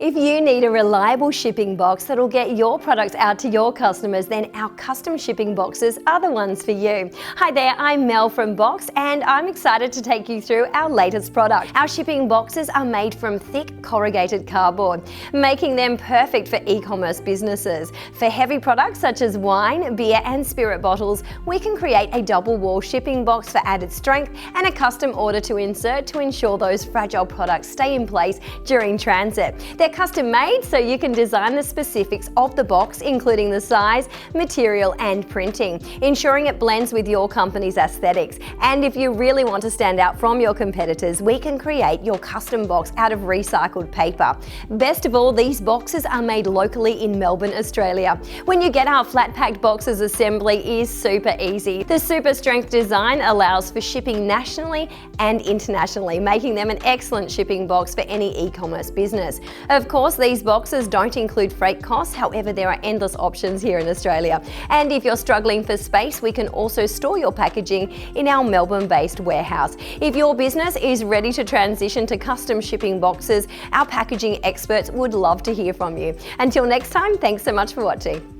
If you need a reliable shipping box that'll get your products out to your customers, then our custom shipping boxes are the ones for you. Hi there, I'm Mel from Box and I'm excited to take you through our latest product. Our shipping boxes are made from thick corrugated cardboard, making them perfect for e-commerce businesses. For heavy products such as wine, beer and spirit bottles, we can create a double wall shipping box for added strength and a custom order to insert to ensure those fragile products stay in place during transit. They're custom made, so you can design the specifics of the box, including the size, material and printing, ensuring it blends with your company's aesthetics. And if you really want to stand out from your competitors, we can create your custom box out of recycled paper. Best of all, these boxes are made locally in Melbourne, Australia. When you get our flat packed boxes, assembly is super easy. The super strength design allows for shipping nationally and internationally, making them an excellent shipping box for any e-commerce business. Of course, these boxes don't include freight costs, however there are endless options here in Australia. And if you're struggling for space, we can also store your packaging in our Melbourne-based warehouse. If your business is ready to transition to custom shipping boxes, our packaging experts would love to hear from you. Until next time, thanks so much for watching.